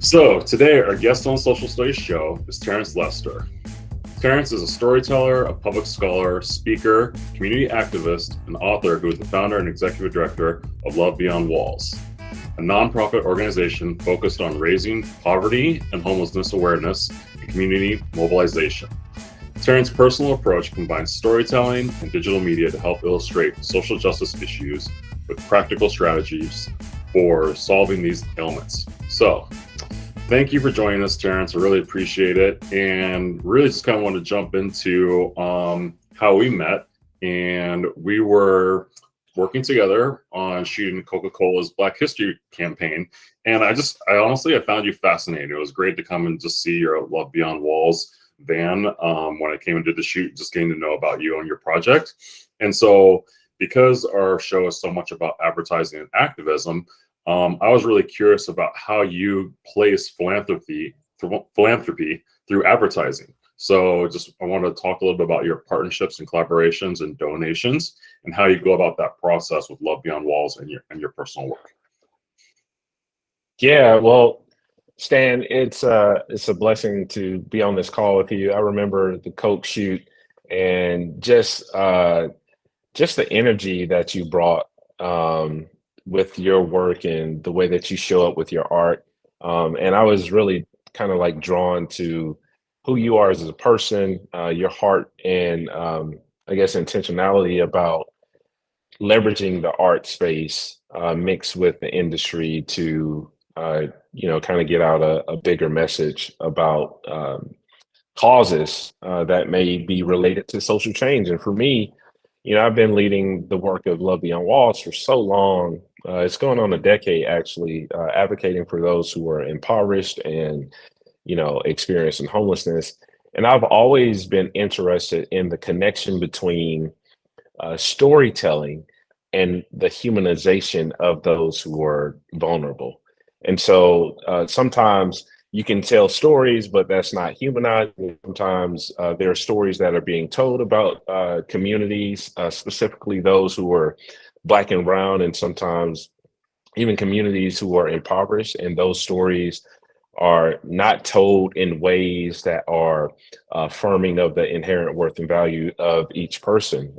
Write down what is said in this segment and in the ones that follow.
So today, our guest on the Social Studies show is Terence Lester. Terence is a storyteller, a public scholar, speaker, community activist, and author who is the founder and executive director of Love Beyond Walls, a nonprofit organization focused on raising poverty and homelessness awareness and community mobilization. Terence's personal approach combines storytelling and digital media to help illustrate social justice issues with practical strategies for solving these ailments. So, thank you for joining us, Terence. I really appreciate it. And really just kind of want to jump into how we met. And we were working together on shooting Coca-Cola's Black History campaign. And I honestly found you fascinating. It was great to come and just see your Love Beyond Walls van when I came and did the shoot, just getting to know about you and your project. And so because our show is so much about advertising and activism, I was really curious about how you place philanthropy through advertising. So I wanted to talk a little bit about your partnerships and collaborations and donations and how you go about that process with Love Beyond Walls and your personal work. Yeah, well, Stan, it's a blessing to be on this call with you. I remember the Coke shoot and just the energy that you brought with your work and the way that you show up with your art. And I was really kind of like drawn to who you are as a person, your heart, and I guess intentionality about leveraging the art space mixed with the industry to kind of get out a bigger message about causes that may be related to social change. And for me, I've been leading the work of Love Beyond Walls for so long. It's going on a decade, actually, advocating for those who are impoverished and, experiencing homelessness. And I've always been interested in the connection between storytelling and the humanization of those who are vulnerable. And so sometimes you can tell stories, but that's not humanizing. Sometimes there are stories that are being told about communities, specifically those who are Black and brown, and sometimes even communities who are impoverished. And those stories are not told in ways that are affirming of the inherent worth and value of each person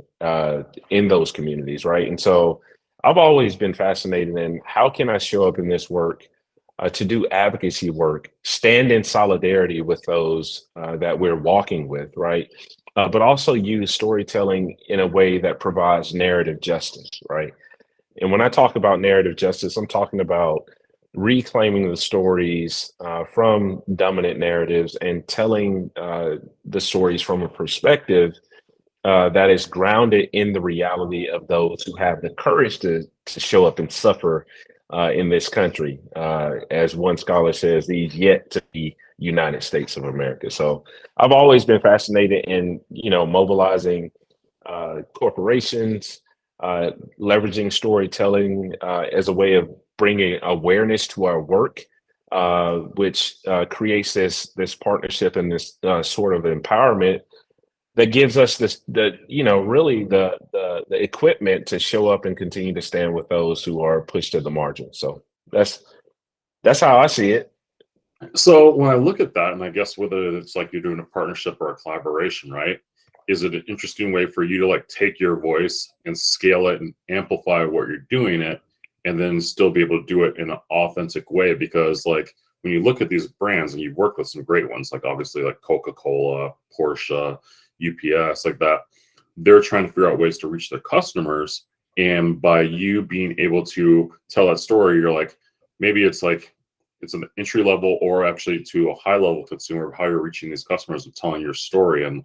in those communities, right? And so I've always been fascinated in how can I show up in this work to do advocacy work, stand in solidarity with those that we're walking with, right? But also use storytelling in a way that provides narrative justice, right? And when I talk about narrative justice, I'm talking about reclaiming the stories from dominant narratives and telling the stories from a perspective that is grounded in the reality of those who have the courage to show up and suffer in this country, as one scholar says, these yet to be United States of America. So I've always been fascinated in, mobilizing corporations, leveraging storytelling as a way of bringing awareness to our work, which creates this partnership and this sort of empowerment that gives us really the equipment to show up and continue to stand with those who are pushed to the margin. So that's how I see it. So when I look at that, and I guess whether it's like you're doing a partnership or a collaboration, right? Is it an interesting way for you to like take your voice and scale it and amplify what you're doing it, and then still be able to do it in an authentic way? Because like when you look at these brands, and you've worked with some great ones, like obviously like Coca-Cola, Porsche, UPS, like that, they're trying to figure out ways to reach their customers. And by you being able to tell that story, you're like, maybe it's an entry level or actually to a high level consumer of how you're reaching these customers and telling your story and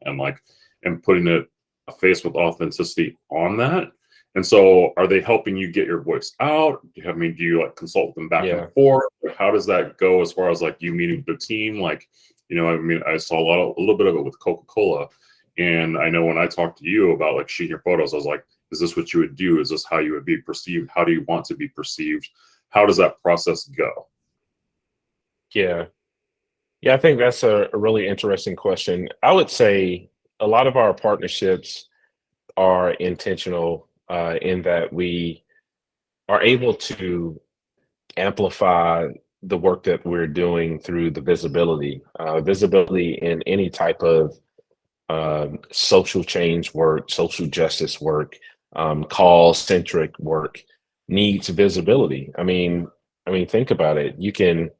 putting it a face with authenticity on that. And so are they helping you get your voice out? Do you like consult them back and forth? How does that go as far as like you meeting with the team? Like, I saw a little bit of it with Coca-Cola. And I know when I talked to you about like shooting your photos, I was like, is this what you would do? Is this how you would be perceived? How do you want to be perceived? How does that process go? Yeah. Yeah, I think that's a really interesting question. I would say a lot of our partnerships are intentional in that we are able to amplify the work that we're doing through the visibility in any type of social change work, social justice work, call-centric work needs visibility. I mean, think about it. You can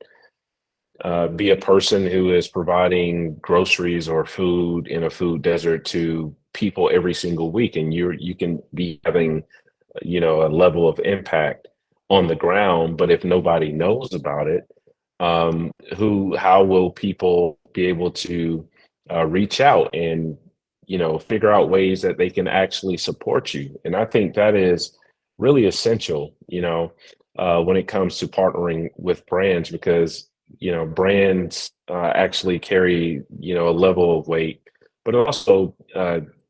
be a person who is providing groceries or food in a food desert to people every single week, and you can be having, a level of impact on the ground. But if nobody knows about it, how will people be able to reach out and figure out ways that they can actually support you? And I think that is really essential, when it comes to partnering with brands, because brands actually carry a level of weight, but it also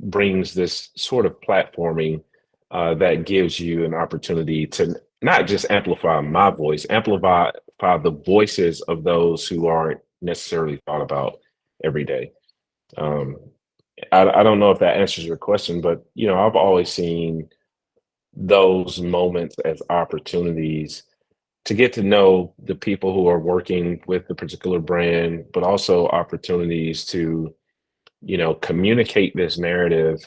brings this sort of platforming that gives you an opportunity to not just amplify my voice, amplify the voices of those who aren't necessarily thought about every day. Um, I don't know if that answers your question, but I've always seen those moments as opportunities to get to know the people who are working with the particular brand, but also opportunities to, communicate this narrative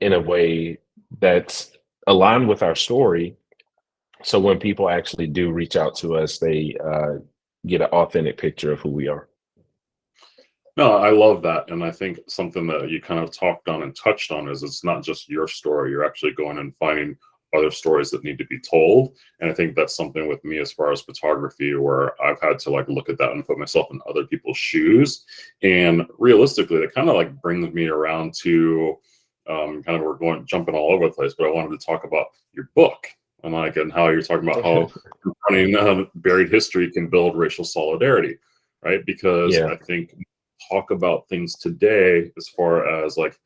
in a way that's aligned with our story. So when people actually do reach out to us, they get an authentic picture of who we are. No, I love that. And I think something that you kind of talked on and touched on is it's not just your story. You're actually going and finding other stories that need to be told. And I think that's something with me as far as photography, where I've had to like look at that and put myself in other people's shoes. And realistically, that kind of like brings me around to kind of we're going jumping all over the place, but I wanted to talk about your book and how you're talking about how confronting buried history can build racial solidarity, right? Because Yeah. I think talk about things today as far as like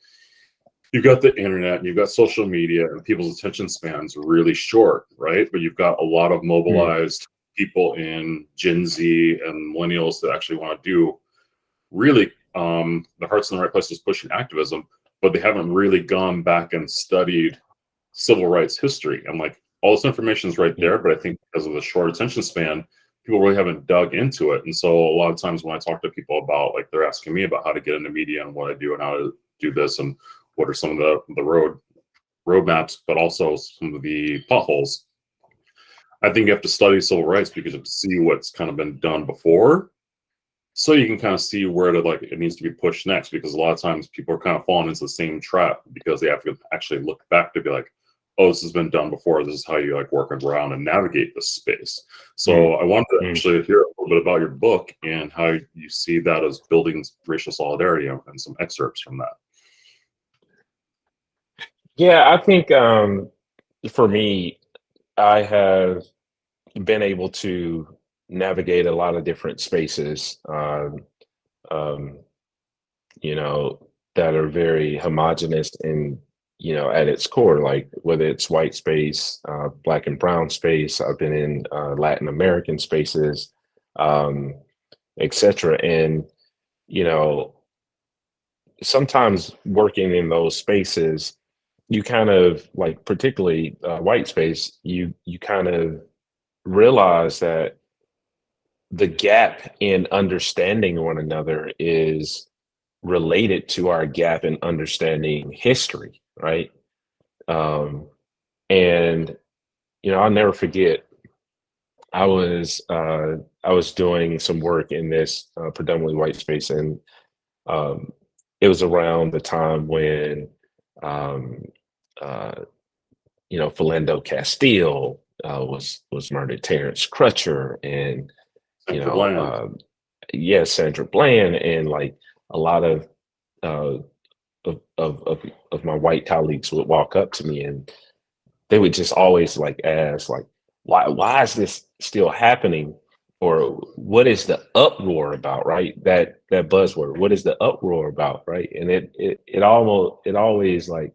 you've got the internet, you've got social media, and people's attention spans really short, right? But you've got a lot of Mm. mobilized people in Gen Z and millennials that actually want to do really the heart's in the right places pushing activism, but they haven't really gone back and studied civil rights history. And like all this information is right Yeah. there, but I think because of the short attention span, people really haven't dug into it. And so a lot of times when I talk to people about like they're asking me about how to get into media and what I do and how to do this and what are some of the roadmaps, but also some of the potholes. I think you have to study civil rights because you have to see what's kind of been done before, so you can kind of see where to like it needs to be pushed next. Because a lot of times people are kind of falling into the same trap because they have to actually look back to be like, oh, this has been done before. This is how you like work around and navigate this space. Mm. So I wanted to Mm. actually hear a little bit about your book and how you see that as building racial solidarity and some excerpts from that. Yeah, I think for me, I have been able to navigate a lot of different spaces, um, you know, that are very homogenous and, at its core, like whether it's white space, black and brown space. I've been in Latin American spaces, um, etc. And, you know, sometimes working in those spaces, you kind of like, particularly white space, you kind of realize that the gap in understanding one another is related to our gap in understanding history, right? Um, and I'll never forget. I was I was doing some work in this predominantly white space, and um, it was around the time when um, uh, Philando Castile was murdered, Terrence Crutcher, and you Sandra know, Bland. yes, Sandra Bland, and like a lot uh, of my white colleagues would walk up to me, and they would just always like ask, like, why is this still happening? Or what is the uproar about, right? That buzzword. What is the uproar about, right? And it always like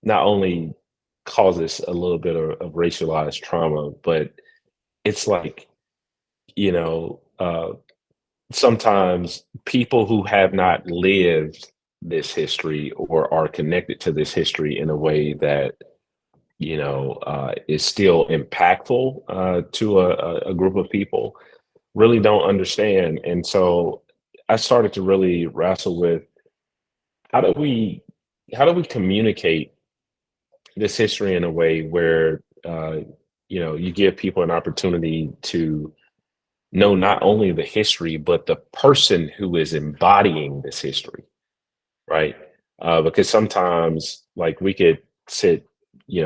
not only causes a little bit of racialized trauma, but it's like, you know, sometimes people who have not lived this history or are connected to this history in a way that is still impactful to a group of people really don't understand. And so I started to really wrestle with how do we how do we communicate this history in a way where you give people an opportunity to know not only the history but the person who is embodying this history, right? Because sometimes, like, we could sit,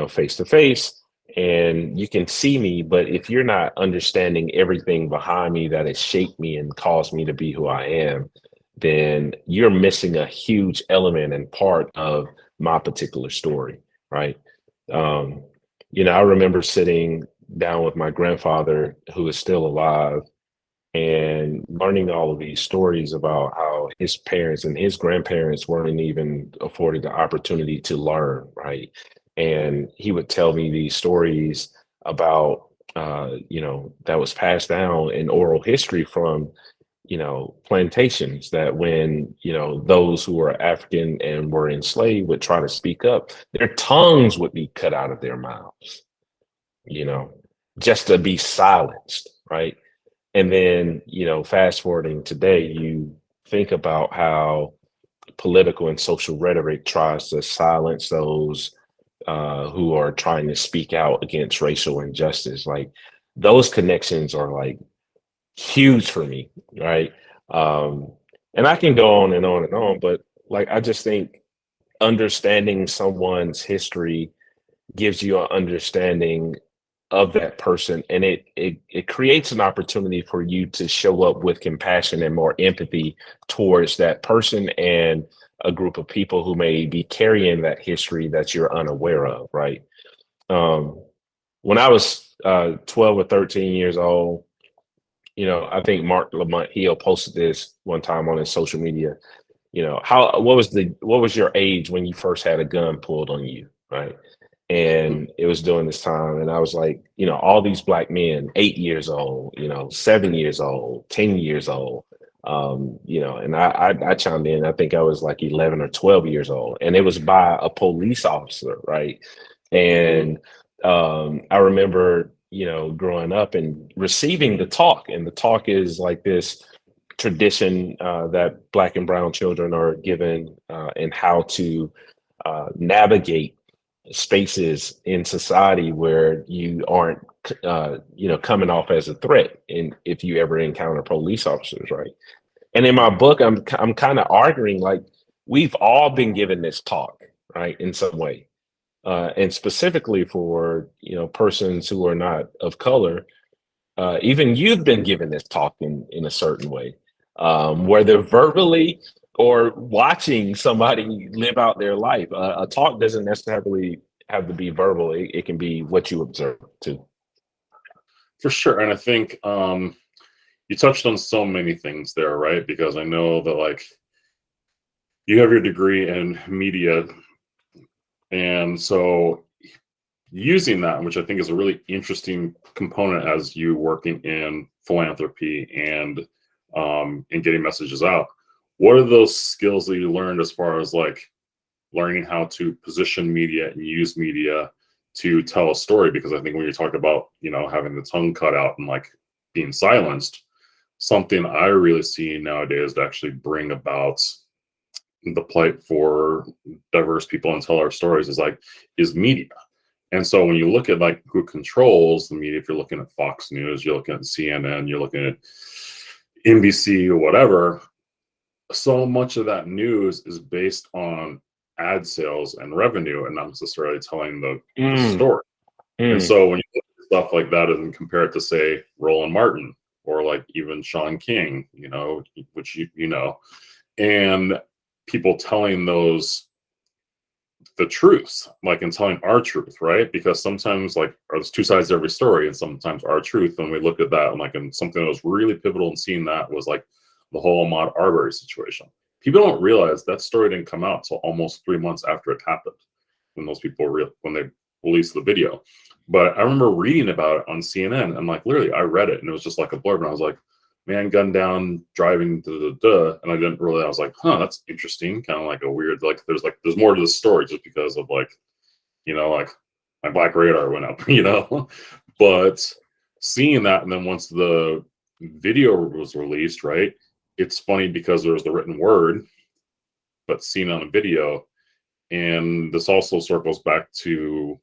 face to face, and you can see me, but if you're not understanding everything behind me that has shaped me and caused me to be who I am, then you're missing a huge element and part of my particular story, right? Um, I remember sitting down with my grandfather, who is still alive, and learning all of these stories about how his parents and his grandparents weren't even afforded the opportunity to learn, right? And he would tell me these stories about, that was passed down in oral history from, plantations, that when, those who were African and were enslaved would try to speak up, their tongues would be cut out of their mouths, you know, just to be silenced, right? And then, fast forwarding today, you think about how political and social rhetoric tries to silence those who are trying to speak out against racial injustice. Like, those connections are like huge for me, right? Um, and I can go on and on and on, but like, I just think understanding someone's history gives you an understanding of that person, and it creates an opportunity for you to show up with compassion and more empathy towards that person and a group of people who may be carrying that history that you're unaware of, right? um, when I was 12 or 13 years old, I think Mark Lamont Hill posted this one time on his social media. What was your age when you first had a gun pulled on you, right? And it was during this time, and I was like, all these black men, 8 years old, 7 years old, 10 years old, and I chimed in. I think I was like 11 or 12 years old, and it was by a police officer, right? And I remember, growing up and receiving the talk, and the talk is like this tradition that black and brown children are given, and how to navigate spaces in society where you aren't coming off as a threat, and if you ever encounter police officers, right? And in my book, I'm kind of arguing, like, we've all been given this talk, right, in some way, and specifically for persons who are not of color. Even you've been given this talk in a certain way, whether verbally or watching somebody live out their life. A talk doesn't necessarily have to be verbal. It can be what you observe too. For sure. And I think you touched on so many things there, right? Because I know that, like, you have your degree in media, and so using that, which I think is a really interesting component as you working in philanthropy and getting messages out. What are those skills that you learned as far as, like, learning how to position media and use media to tell a story? Because I think when you talk about, having the tongue cut out and, like, being silenced, something I really see nowadays to actually bring about the plight for diverse people and tell our stories is media. And so when you look at, like, who controls the media, if you're looking at Fox News, you're looking at CNN, you're looking at NBC or whatever, so much of that news is based on ad sales and revenue and not necessarily telling the Mm, story. And mm, so when you look at stuff like that and compare it to, say, Roland Martin or, like, even Sean King, which and people telling the truth, like, and telling our truth, right? Because sometimes, like, there's two sides to every story, and sometimes our truth. And we look at that, and, like, and something that was really pivotal in seeing that was, like, the whole Ahmaud Arbery situation. People don't realize that story didn't come out until almost 3 months after it happened, when those people when they released the video. But I remember reading about it on CNN, and, like, literally, I read it, and it was just like a blurb, and I was like, man gunned down driving and I didn't really, I was like, huh, that's interesting, kind of like a weird, like, there's more to the story, just because of, like, like, my black radar went up, you know. But seeing that, and then once the video was released, right, it's funny because there was the written word, but seen on a video. And this also circles back to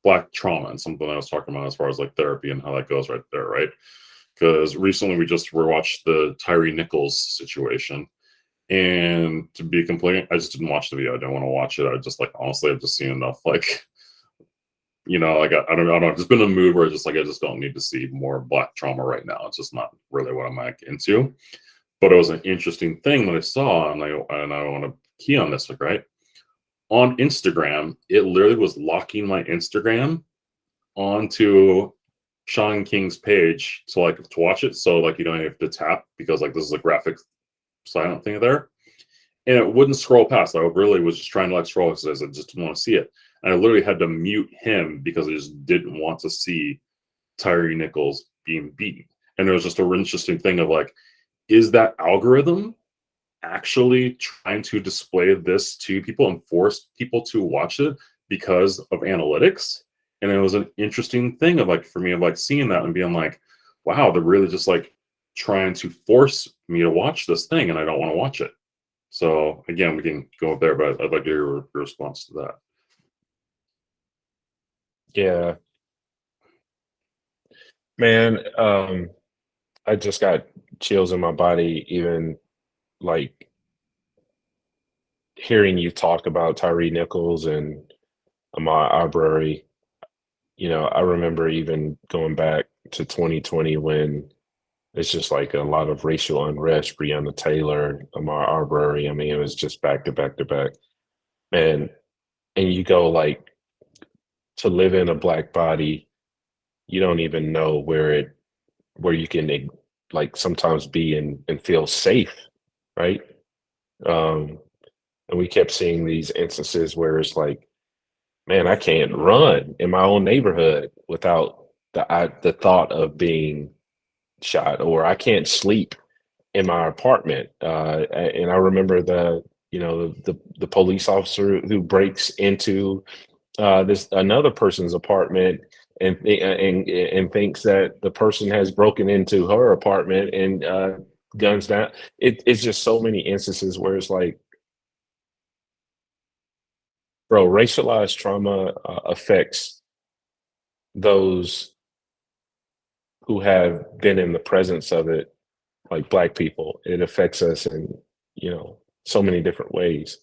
black trauma and something I was talking about as far as like therapy and how that goes right there, right? Because recently we just rewatched the Tyree Nichols situation. And to be completely, I just didn't watch the video. I don't want to watch it. I just like, honestly, I've just seen enough, like, you know, like I don't know. I've just been in a mood where just like I just don't need to see more black trauma right now. It's just not really what I'm like into. But it was an interesting thing that I saw, and I want to key on this, like, right? On Instagram, it literally was locking my Instagram onto Sean King's page to watch it. So like you don't have to tap because like this is a graphic silent thing there. And it wouldn't scroll past. I really was just trying to like scroll because I just didn't want to see it. And I literally had to mute him because I just didn't want to see Tyree Nichols being beaten. And it was just a interesting thing of like, is that algorithm actually trying to display this to people and force people to watch it because of analytics? And it was an interesting thing of like, for me, of like seeing that and being like, wow, they're really just like trying to force me to watch this thing and I don't want to watch it. So again, we can go there, but I'd like to hear your response to that. Yeah, man. I just got chills in my body, even like hearing you talk about Tyree Nichols and Ahmaud Arbery. You know, I remember even going back to 2020 when it's just like a lot of racial unrest, Breonna Taylor, Ahmaud Arbery. I mean, it was just back to back to back. And you go like to live in a black body, you don't even know where you can like sometimes be and feel safe, right? Um, and we kept seeing these instances where it's like, man, I can't run in my own neighborhood without the thought of being shot, or I can't sleep in my apartment. And I remember the police officer who breaks into this another person's apartment and thinks that the person has broken into her apartment and guns down. It's just so many instances where it's like, bro, racialized trauma affects those who have been in the presence of it, like black people. It affects us in, so many different ways,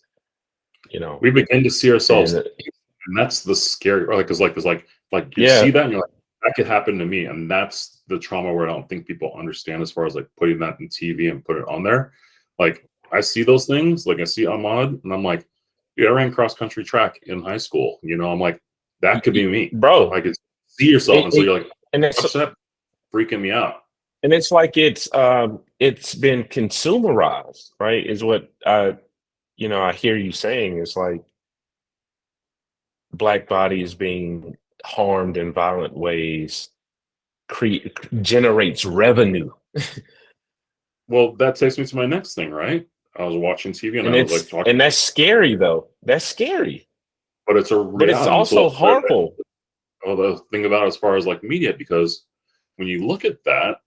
We begin to see ourselves, and and that's the scary, right? Because like you yeah, see that and you're like, that could happen to me, and that's the trauma where I don't think people understand as far as like putting that in TV and put it on there. Like I see those things, like I see Ahmad, and I'm like, dude, I ran cross country track in high school. You know, I'm like, that could be me. bro, Like it's see yourself, it, and so it, you're like, and it's what's that freaking me out? and it's like it's been consumerized, right? Is what I hear you saying. It's like black bodies being harmed in violent ways generates revenue. Well, that takes me to my next thing, right? I was watching TV and I And was like talking, that's scary though. That's scary. but it's a But it's reality. So also harmful. well, the thing about it as far as like media, because when you look at that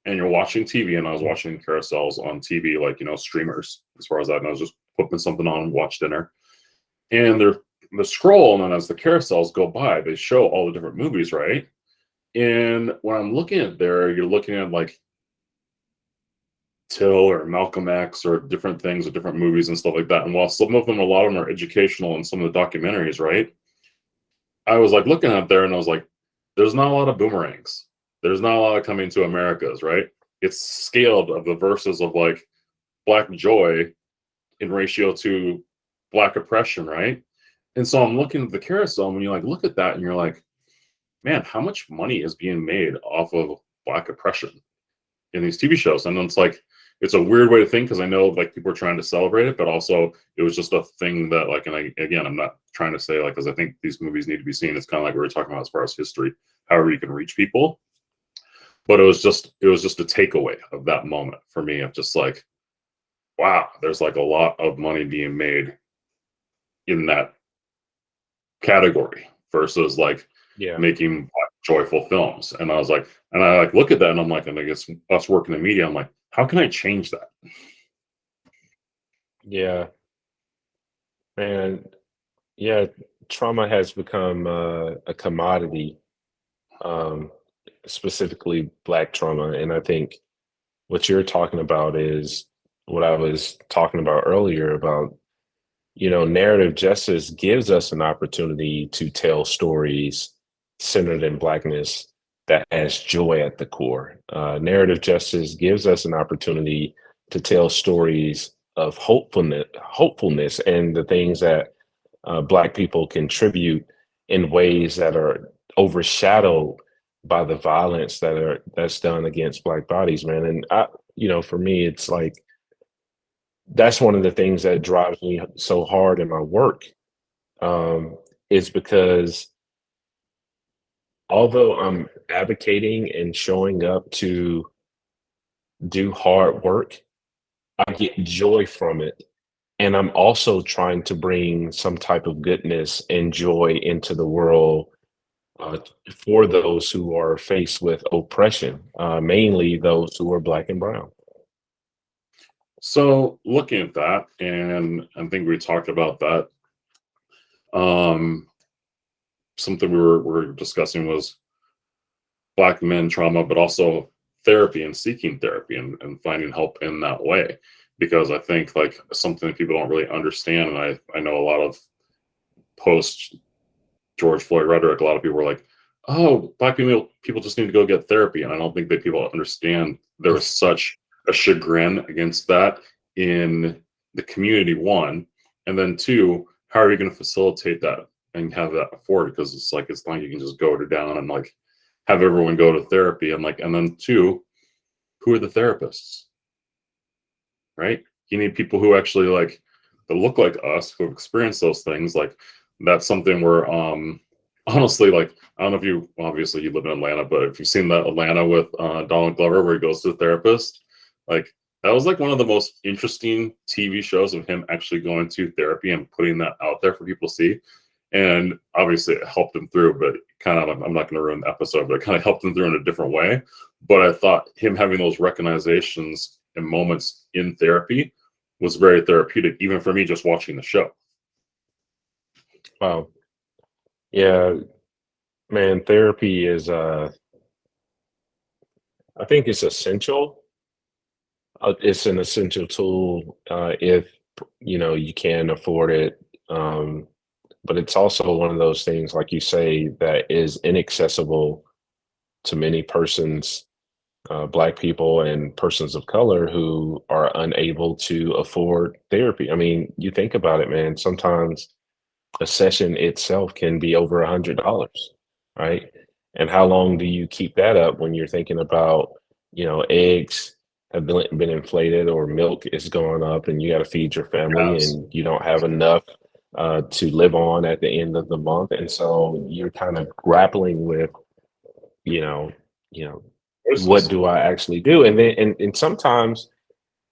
and you're watching TV, and I was watching carousels on TV, like, you know, streamers, as far as that, and I was just putting something on, watch dinner, and the scroll, and then as the carousels go by, they show all the different movies, right? And when I'm looking at there, you're looking at like Till or Malcolm X or different things or different movies and stuff like that. And while some of them, a lot of them are educational and some of the documentaries, right? I was like looking at there and I was like, there's not a lot of boomerangs. There's not a lot of coming to Americas, right? It's scaled of the verses of like black joy in ratio to black oppression, right? And so I'm looking at the carousel and when you like look at that and you're like, man, how much money is being made off of black oppression in these TV shows? And it's like, it's a weird way to think because I know like people are trying to celebrate it, but also it was just a thing that like, and again, I'm not trying to say like, because I think these movies need to be seen. It's kind of like we were talking about as far as history, however you can reach people. But it was just a takeaway of that moment for me of just like, wow, there's like a lot of money being made in that category versus like Yeah. making joyful films. And I was like, and I like look at that and I'm like, and I guess us working in media, I'm like, how can I change that? Yeah. And yeah, trauma has become a commodity, um, specifically Black trauma. And I think what you're talking about is what I was talking about earlier about, narrative justice gives us an opportunity to tell stories centered in Blackness that has joy at the core. Narrative justice gives us an opportunity to tell stories of hopefulness, and the things that Black people contribute in ways that are overshadowed by the violence that's done against Black bodies, man. And for me, it's like that's one of the things that drives me so hard in my work, is because although I'm advocating and showing up to do hard work, I get joy from it. And I'm also trying to bring some type of goodness and joy into the world, uh, for those who are faced with oppression, mainly those who are Black and brown. So looking at that, and I think we talked about that. Um, Something we were discussing was Black men trauma, but also therapy and seeking therapy and finding help in that way. Because I think like something that people don't really understand, and I know a lot of post George Floyd rhetoric, a lot of people were like, "Oh, Black people just need to go get therapy," and I don't think that people understand there was such a chagrin against that in the community. One, and then two, how are you going to facilitate that and have that afforded? Because it's like it's not like you can just go to down and like have everyone go to therapy and like, and then two, who are the therapists, right? You need people who actually like that look like us, who have experienced those things. Like that's something where honestly, like I don't know if you obviously you live in Atlanta, but if you've seen that Atlanta with Donald Glover where he goes to the therapist, like that was like one of the most interesting TV shows of him actually going to therapy and putting that out there for people to see. And obviously it helped him through, but kind of I'm not going to ruin the episode, but it kind of helped him through in a different way. But I thought him having those recognizations and moments in therapy was very therapeutic, even for me just watching the show. Wow. Yeah, man, therapy is I think it's essential. It's an essential tool, if you can afford it. But it's also one of those things, like you say, that is inaccessible to many persons, Black people and persons of color who are unable to afford therapy. I mean, you think about it, man. Sometimes a session itself can be over $100, right? And how long do you keep that up when you're thinking about, eggs have been inflated or milk is going up and you got to feed your family Yes. and you don't have enough to live on at the end of the month. And so you're kind of grappling with, you know, you know, what Choices. do I actually do? And then and sometimes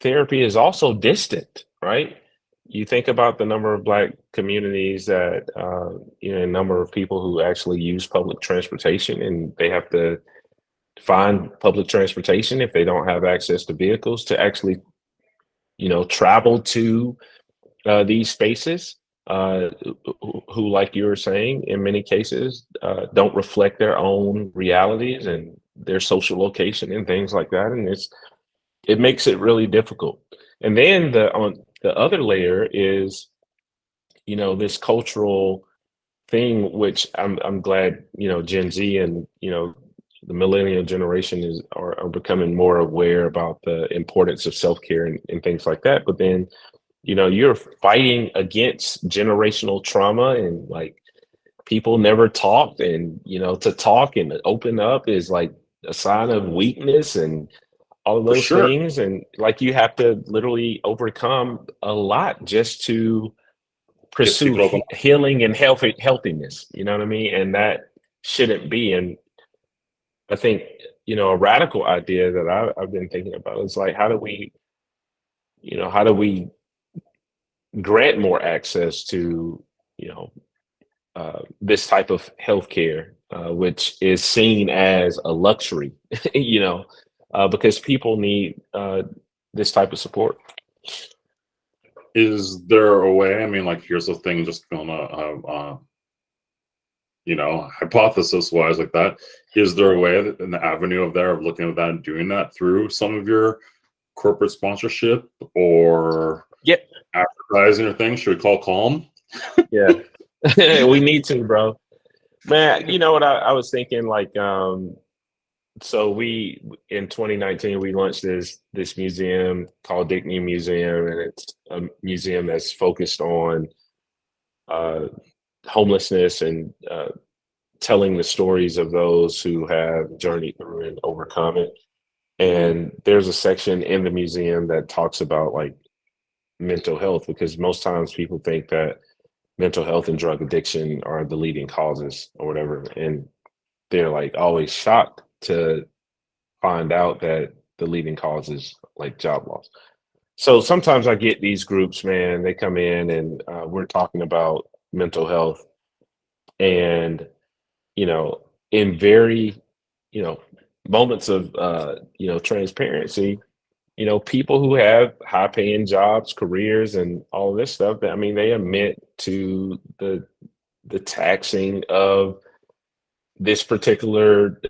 therapy is also distant, right? You think about the number of Black communities that, a number of people who actually use public transportation, and they have to find public transportation if they don't have access to vehicles to actually, travel to these spaces. Who, like you were saying, in many cases, don't reflect their own realities and their social location and things like that, and it makes it really difficult. And then on the other layer is, this cultural thing, which I'm glad, Gen Z and, the millennial generation are becoming more aware about the importance of self-care and things like that. But then, you're fighting against generational trauma, and like people never talked, and to talk and open up is like a sign of weakness and all of For those sure. things. And like you have to literally overcome a lot just to Get pursue people to open. healing and healthiness. You know what I mean? And that shouldn't be. And I think, a radical idea that I've been thinking about is like, how do we grant more access to, you know, this type of healthcare, which is seen as a luxury, you know, because people need this type of support. Is there a way? I mean, like, here's the thing, just gonna, hypothesis wise, like that. Is there a way that in the avenue of there of looking at that and doing that through some of your corporate sponsorship or Yeah, advertising or things? Should we call Calm? yeah, we need to, bro. Man, you know what I was thinking? Like, so we in 2019 we launched this museum called Dignity Museum, and it's a museum that's focused on uh, homelessness and telling the stories of those who have journeyed through and overcome it. And there's a section in the museum that talks about like mental health, because most times people think that mental health and drug addiction are the leading causes or whatever, and they're like always shocked to find out that the leading cause is like job loss. So sometimes I get these groups, man, they come in and we're talking about mental health, and you know, in very, you know, moments of transparency, you know, people who have high paying jobs, careers, and all of this stuff, I mean, they admit to the taxing of this particular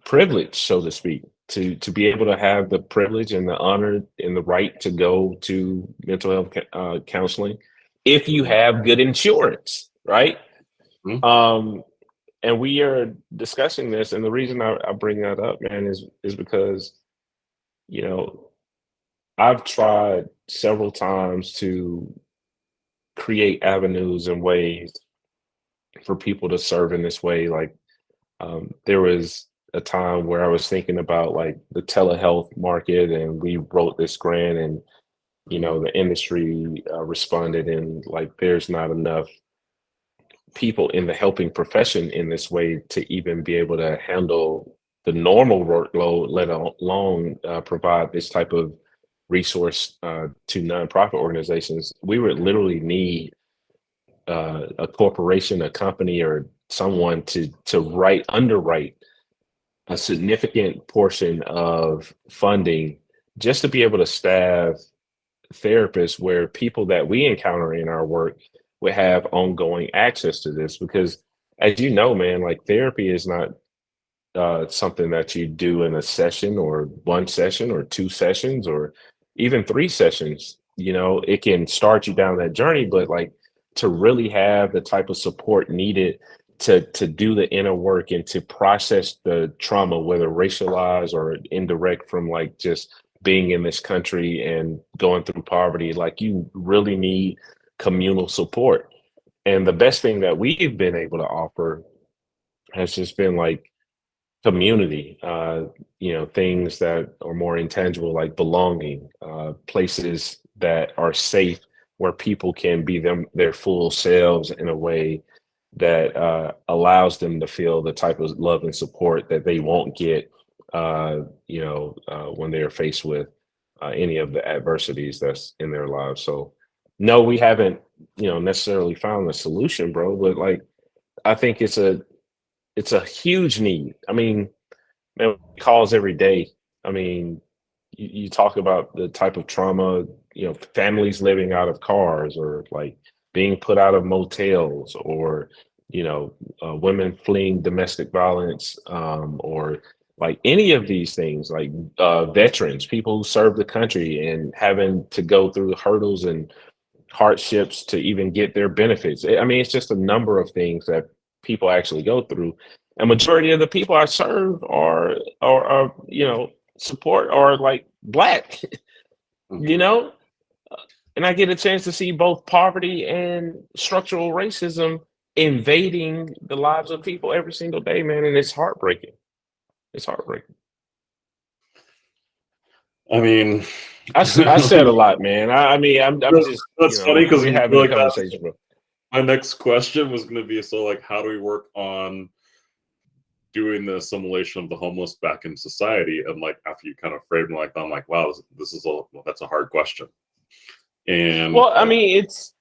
privilege, so to speak, to be able to have the privilege and the honor and the right to go to mental health counseling if you have good insurance, right? Mhm. And we are discussing this, and the reason I bring that up, man, is because, you know, I've tried several times to create avenues and ways for people to serve in this way. Like, there was a time where I was thinking about like the telehealth market, and we wrote this grant, and you know, the industry responded, and like, there's not enough people in the helping profession in this way to even be able to handle the normal workload, let alone provide this type of resource to nonprofit organizations. We would literally need a corporation, a company, or someone to underwrite a significant portion of funding just to be able to staff therapists, where people that we encounter in our work would have ongoing access to this. Because as you know, man, like, therapy is not something that you do in a session or one session or two sessions or even three sessions. You know, it can start you down that journey, but like, to really have the type of support needed to do the inner work and to process the trauma, whether racialized or indirect, from like just being in this country and going through poverty, like, you really need communal support. And the best thing that we've been able to offer has just been like community, things that are more intangible, like belonging, places that are safe, where people can be their full selves in a way that allows them to feel the type of love and support that they won't get, when they're faced with any of the adversities that's in their lives. So, no, we haven't, necessarily found a solution, bro. But like, I think it's a huge need. I mean, man, calls every day. I mean, you talk about the type of trauma, families living out of cars, or like being put out of motels, or, women fleeing domestic violence, or like any of these things, like veterans, people who serve the country and having to go through hurdles and hardships to even get their benefits. I mean, it's just a number of things that people actually go through. And majority of the people I serve are support, are like Black, you Mhm. know? And I get a chance to see both poverty and structural racism invading the lives of people every single day, man. And it's heartbreaking. It's heartbreaking. I mean, I said a lot, man. I mean, I'm just, that's funny because we're having a like that. conversation, bro. My next question was going to be, so like, how do we work on doing the assimilation of the homeless back in society? And like, after you kind of framed it like that, I'm like, wow, this is that's a hard question. And Well, I mean, it's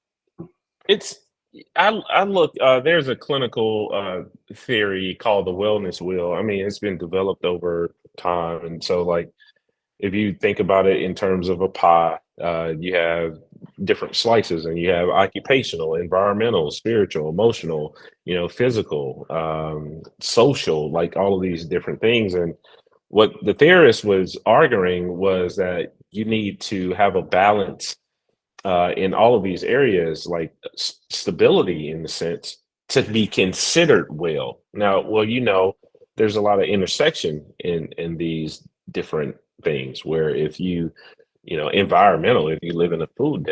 I look, there's a clinical theory called the wellness wheel. I mean, it's been developed over time. And so, like, if you think about it in terms of a pie, you have different slices, and you have occupational, environmental, spiritual, emotional, physical, social, like all of these different things. And what the theorist was arguing was that you need to have a balance in all of these areas, like stability in the sense to be considered well. Now, well, there's a lot of intersection in these different things where if environmental, if you live in a food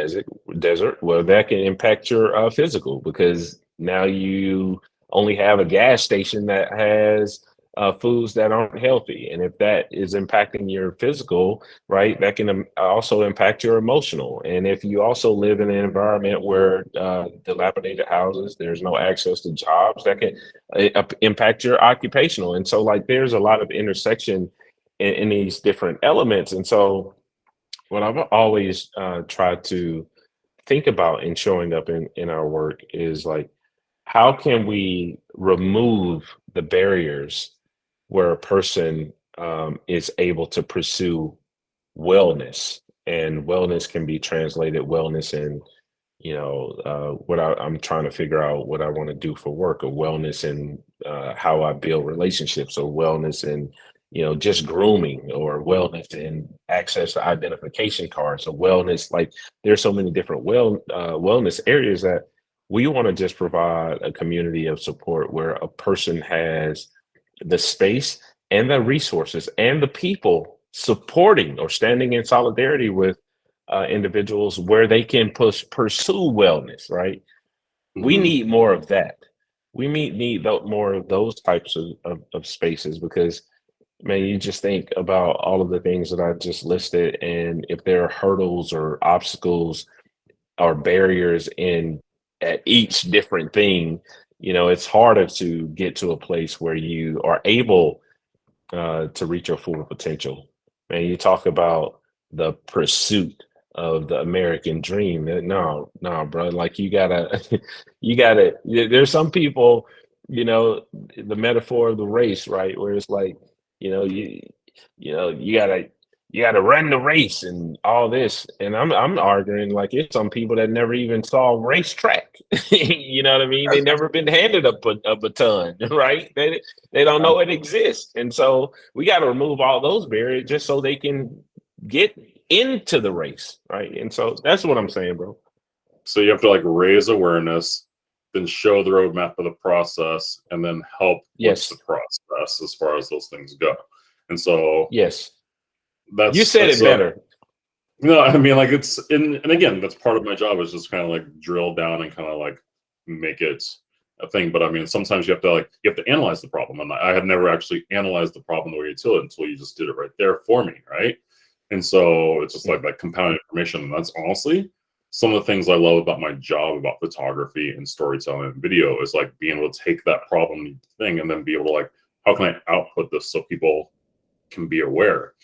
desert, well, that can impact your physical because now you only have a gas station that has foods that aren't healthy. And if that is impacting your physical, right, that can also impact your emotional. And if you also live in an environment where dilapidated houses, there's no access to jobs, that can impact your occupational. And so, like, there's a lot of intersection in these different elements. And so, what I've always tried to think about in showing up in our work is like, how can we remove the barriers where a person is able to pursue wellness? And wellness can be translated wellness in, I'm trying to figure out what I want to do for work, or wellness in how I build relationships, or wellness in, just grooming, or wellness in access to identification cards, or wellness. Like, there's so many different wellness areas that we want to just provide a community of support where a person has the space and the resources and the people supporting or standing in solidarity with individuals where they can pursue wellness, right? We Mhm. need more of that. We need more of those types of spaces because, man, you just think about all of the things that I just listed, and if there are hurdles or obstacles or barriers in at each different thing, it's harder to get to a place where you are able to reach your full potential. Man, you talk about the pursuit of the American dream. No, no, bro. Like, you gotta, you gotta. There's some people, the metaphor of the race, right? Where it's like, you know, you, you gotta run the race and all this. And I'm arguing like it's some people that never even saw a racetrack. You know what I mean? They never been handed a baton, right? They don't know it exists. And so we got to remove all those barriers just so they can get into the race, right? And so that's what I'm saying, bro. So you have to like raise awareness, then show the roadmap of the process, and then help with the Yes. process as far as those things go. And so Yes. You that's said that's it better. no, I mean, like, it's and again, that's part of my job is just kind of like drill down and kind of like make it a thing. But I mean, sometimes you have to analyze the problem, and I had never actually analyzed the problem the way you do it until you just did it right there for me, right? And so it's just like that compounded information, and that's honestly some of the things I love about my job, about photography and storytelling and video, is like being able to take that problem thing and then be able to like, how can I output this so people can be aware?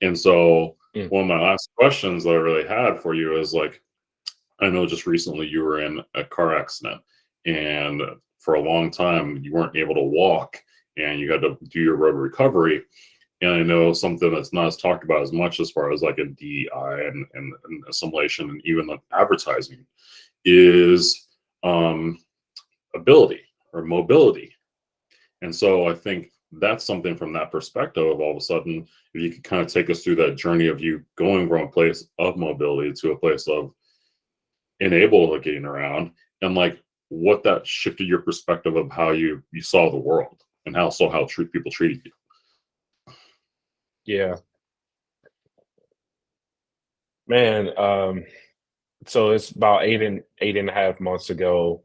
And so Mm. one of my last questions that I really had for you is like, I know just recently you were in a car accident, and for a long time you weren't able to walk, and you had to do your road recovery. And I know something that's not as talked about as much as far as like a DEI and assimilation and even like advertising is ability or mobility. And so I think that's something from that perspective of all of a sudden, if you could kind of take us through that journey of you going from a place of mobility to a place of enabled getting around, and like what that shifted your perspective of how you saw the world, and how people treated you. Yeah, man. So it's about 8.5 months ago.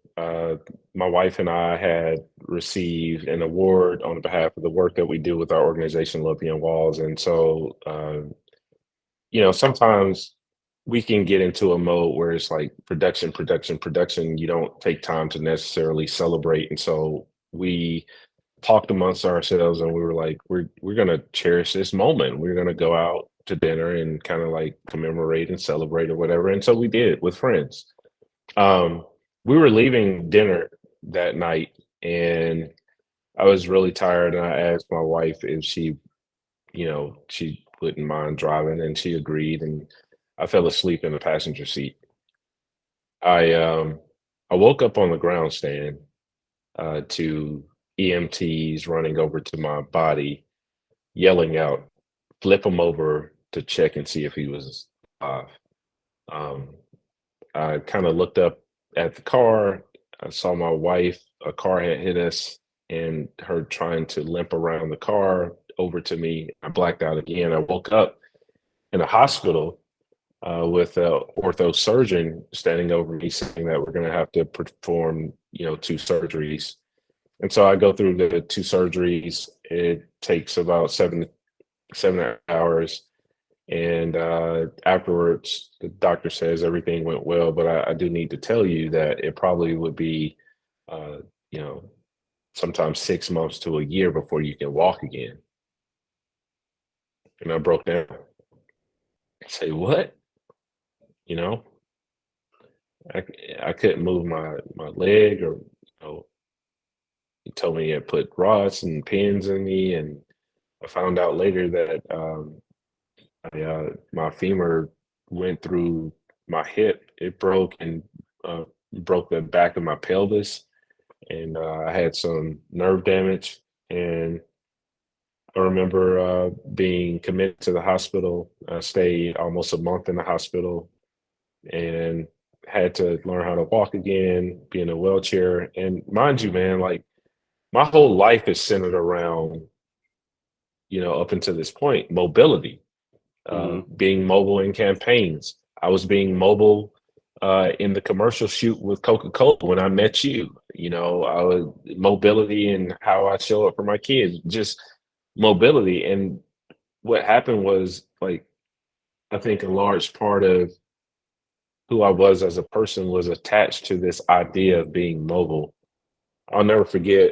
My wife and I had received an award on behalf of the work that we do with our organization, Love Beyond Walls. And so, sometimes we can get into a mode where it's like production, production, production. You don't take time to necessarily celebrate. And so we talked amongst ourselves, and we were like, we're gonna cherish this moment. We're gonna go out to dinner and kind of like commemorate and celebrate or whatever. And so we did with friends. Um, we were leaving dinner that night, and I was really tired, and I asked my wife if she wouldn't mind driving, and she agreed, and I fell asleep in the passenger seat. I um I woke up on the ground stand to EMTs running over to my body, yelling out, "Flip him over to check and see if he was alive." Um, I kind of looked up at the car. I saw my wife. A car had hit us, and her trying to limp around the car over to me. I blacked out again. I woke up in a hospital with a ortho surgeon standing over me, saying that we're going to have to perform, two surgeries. And so I go through the two surgeries. It takes about 7 hours. And afterwards, the doctor says everything went well, but I do need to tell you that it probably would be, uh, you know, sometimes 6 months to a year before you can walk again. And I broke down. I say, what? You know, I, I couldn't move my leg, or, he told me he had put rods and pins in me. And I found out later that my femur went through my hip. It broke and uh, broke the back of my pelvis, and I had some nerve damage. And I remember being committed to the hospital. I stayed almost a month in the hospital and had to learn how to walk again, be in a wheelchair. And mind you, man, like my whole life is centered around, up until this point, mobility. Mm-hmm. Being mobile in campaigns. I was being mobile in the commercial shoot with Coca-Cola when I met you. I was mobility and how I show up for my kids, just mobility. And what happened was, like, I think a large part of who I was as a person was attached to this idea of being mobile. I'll never forget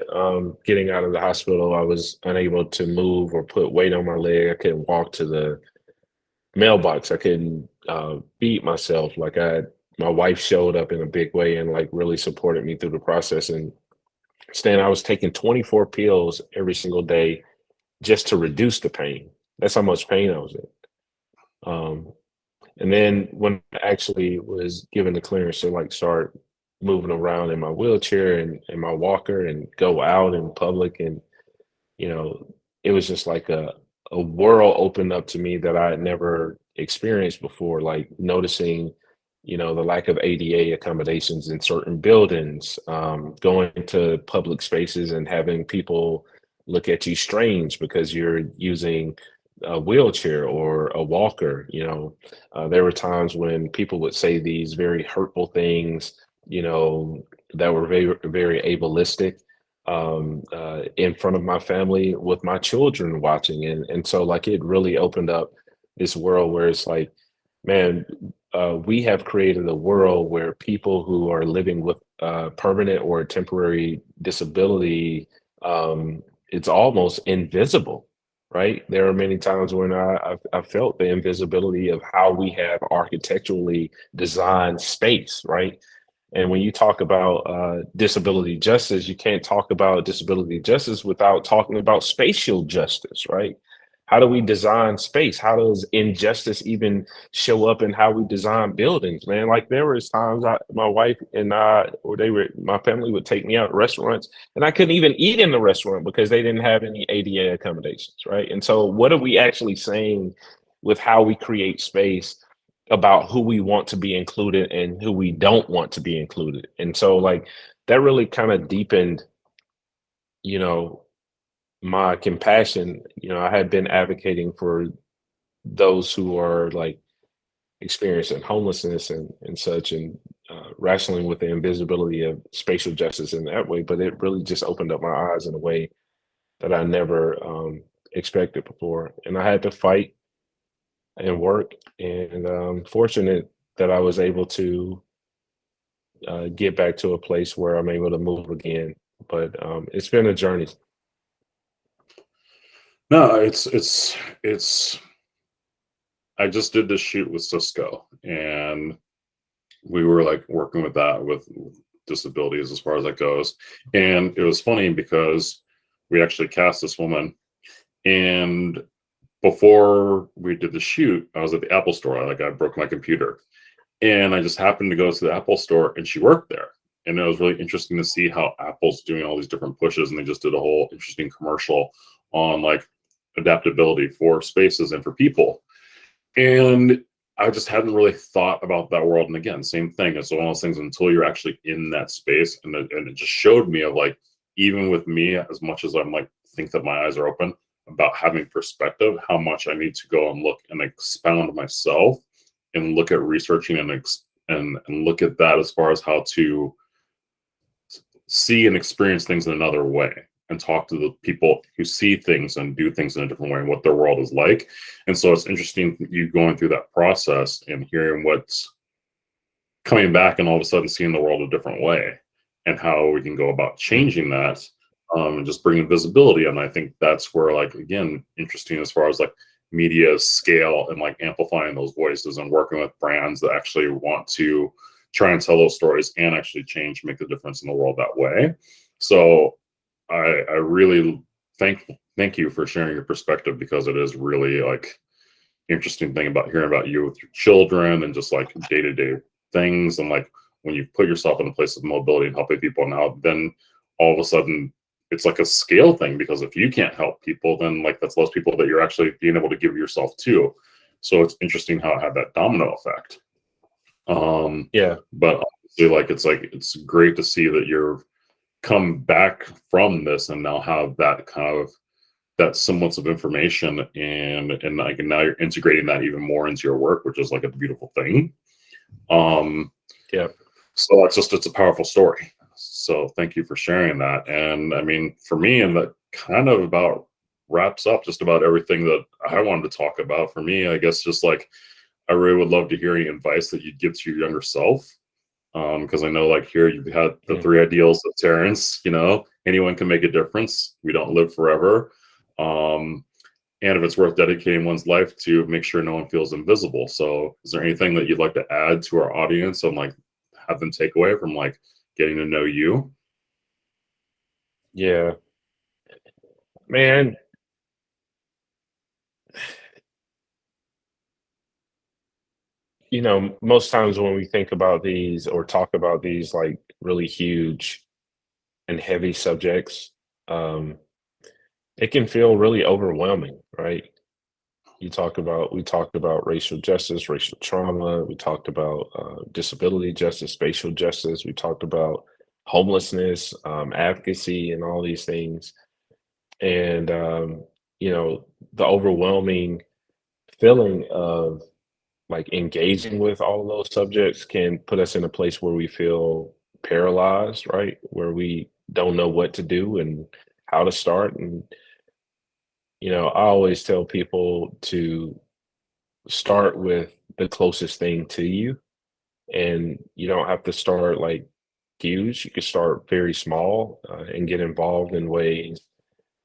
getting out of the hospital. I was unable to move or put weight on my leg. I couldn't walk to the mailbox. I couldn't beat myself. Like, my wife showed up in a big way and like really supported me through the process. And Stan, I was taking 24 pills every single day just to reduce the pain. That's how much pain I was in. And then when I actually was given the clearance to like start moving around in my wheelchair and my walker and go out in public, and you know, it was just like a world opened up to me that I had never experienced before, like noticing, the lack of ADA accommodations in certain buildings, going to public spaces and having people look at you strange because you're using a wheelchair or a walker. There were times when people would say these very hurtful things, that were very, very ableistic, in front of my family with my children watching. And so like it really opened up this world where it's like, man, we have created a world where people who are living with permanent or temporary disability, it's almost invisible, right? There are many times when I felt the invisibility of how we have architecturally designed space, right? And when you talk about disability justice, you can't talk about disability justice without talking about spatial justice, right? How do we design space? How does injustice even show up in how we design buildings, man? Like there was times my wife and I, or my family would take me out to restaurants, and I couldn't even eat in the restaurant because they didn't have any ADA accommodations, right? And so, what are we actually saying with how we create space about who we want to be included and who we don't want to be included? And so like that really kind of deepened, you know, my compassion. I had been advocating for those who are like experiencing homelessness and such, and wrestling with the invisibility of spatial justice in that way. But it really just opened up my eyes in a way that I never expected before. And I had to fight and work, and fortunate that I was able to get back to a place where I'm able to move again. But it's been a journey. No, it's. I just did this shoot with Cisco, and we were like working with that with disabilities as far as that goes. And it was funny because we actually cast this woman, and before we did the shoot, I was at the Apple store. I broke my computer, and I just happened to go to the Apple store, and she worked there. And it was really interesting to see how Apple's doing all these different pushes, and they just did a whole interesting commercial on like adaptability for spaces and for people. And I just hadn't really thought about that world. And again, same thing. It's one of those things until you're actually in that space, and it just showed me of like, even with me, as much as I'm like think that my eyes are open about having perspective, how much I need to go and look and expound myself and look at researching and look at that as far as how to see and experience things in another way, and talk to the people who see things and do things in a different way and what their world is like. And so it's interesting you going through that process and hearing what's coming back, and all of a sudden seeing the world a different way, and how we can go about changing that, and just bringing visibility. And I think that's where, like, again, interesting as far as like media scale and like amplifying those voices and working with brands that actually want to try and tell those stories and actually change, make the difference in the world that way. So I really thank you for sharing your perspective, because it is really like interesting thing about hearing about you with your children and just like day-to-day things. And like when you put yourself in a place of mobility and helping people now, then all of a sudden it's like a scale thing, because if you can't help people, then like that's less people that you're actually being able to give yourself to. So it's interesting how it had that domino effect. Yeah. But obviously, it's great to see that you're come back from this and now have that kind of that semblance of information, and like now you're integrating that even more into your work, which is like a beautiful thing. Yeah. So it's a powerful story. So thank you for sharing that. And I mean, for me, and that kind of about wraps up just about everything that I wanted to talk about. For me, I guess just like I really would love to hear any advice that you'd give to your younger self. Because I know, like, here you've had the 3 ideals of Terence, anyone can make a difference. We don't live forever. And if it's worth dedicating one's life to, make sure no one feels invisible. So is there anything that you'd like to add to our audience and like have them take away from like getting to know you? Yeah. Man, most times when we think about these or talk about these like really huge and heavy subjects, um, it can feel really overwhelming, right? We talked about racial justice, racial trauma. We talked about disability justice, spatial justice. We talked about homelessness, advocacy, and all these things. And the overwhelming feeling of like engaging with all of those subjects can put us in a place where we feel paralyzed, right? Where we don't know what to do and how to start. And I always tell people to start with the closest thing to you, and you don't have to start like huge. You can start very small, and get involved in ways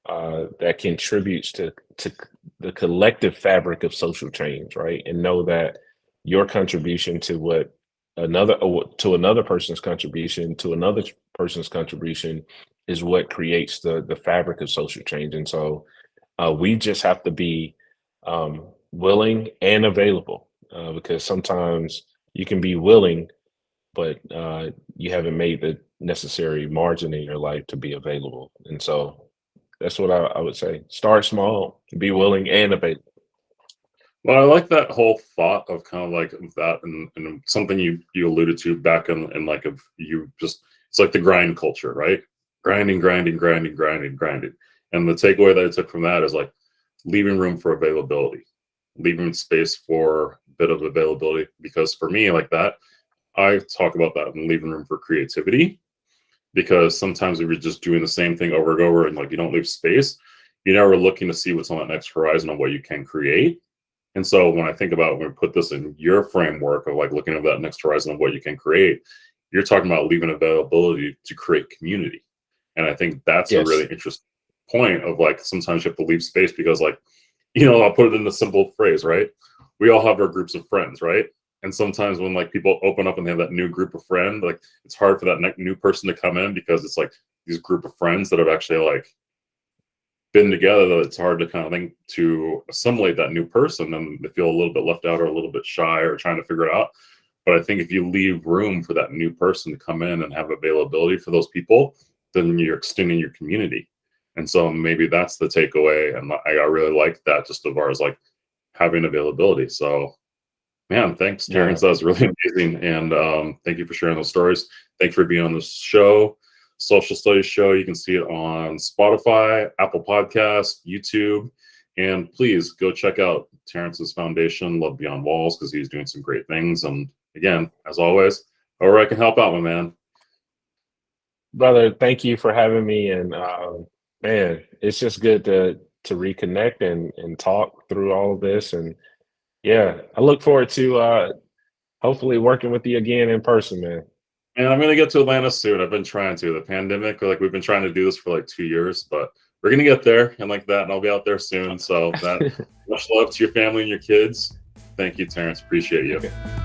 that contributes to the collective fabric of social change, right? And know that your contribution to another person's contribution to another person's contribution is what creates the fabric of social change. And so we just have to be willing and available, because sometimes you can be willing, but you haven't made the necessary margin in your life to be available. And so that's what I would say. Start small, be willing and available. Well, I like that whole thought of kind of like that, and something you alluded to back in like of you just it's like the grind culture, right? Grinding, grinding, grinding, grinding, grinding. And the takeaway that I took from that is like leaving room for availability, leaving space for a bit of availability. Because for me, like that, I talk about that and leaving room for creativity. Because sometimes if you're just doing the same thing over and over and like you don't leave space, you're never looking to see what's on that next horizon of what you can create. And so when I think about when we put this in your framework of like looking at that next horizon of what you can create, you're talking about leaving availability to create community. And I think that's a really Yes. interesting point of like sometimes you have to leave space because like, I'll put it in a simple phrase, right? We all have our groups of friends, right? And sometimes when like people open up and they have that new group of friends, like it's hard for that new person to come in because it's like these group of friends that have actually like been together, that it's hard to kind of think to assimilate that new person, and they feel a little bit left out or a little bit shy or trying to figure it out. But I think if you leave room for that new person to come in and have availability for those people, then you're extending your community. And so maybe that's the takeaway. And I really like that, just as far as like having availability. So man, thanks, Terrence. That was really amazing. And thank you for sharing those stories. Thank you for being on this show, Social Studies Show. You can see it on Spotify, Apple Podcasts, YouTube. And please go check out Terrence's foundation, Love Beyond Walls, because he's doing some great things. And again, as always, however I can help out, my man. Brother, thank you for having me. And man, it's just good to reconnect and talk through all of this. And yeah, I look forward to hopefully working with you again in person, man. And I'm gonna get to Atlanta soon. I've been trying to. The pandemic, like we've been trying to do this for like 2 years, but we're gonna get there and like that, and I'll be out there soon. So that much love to your family and your kids. Thank you, Terrence. Appreciate you. Okay.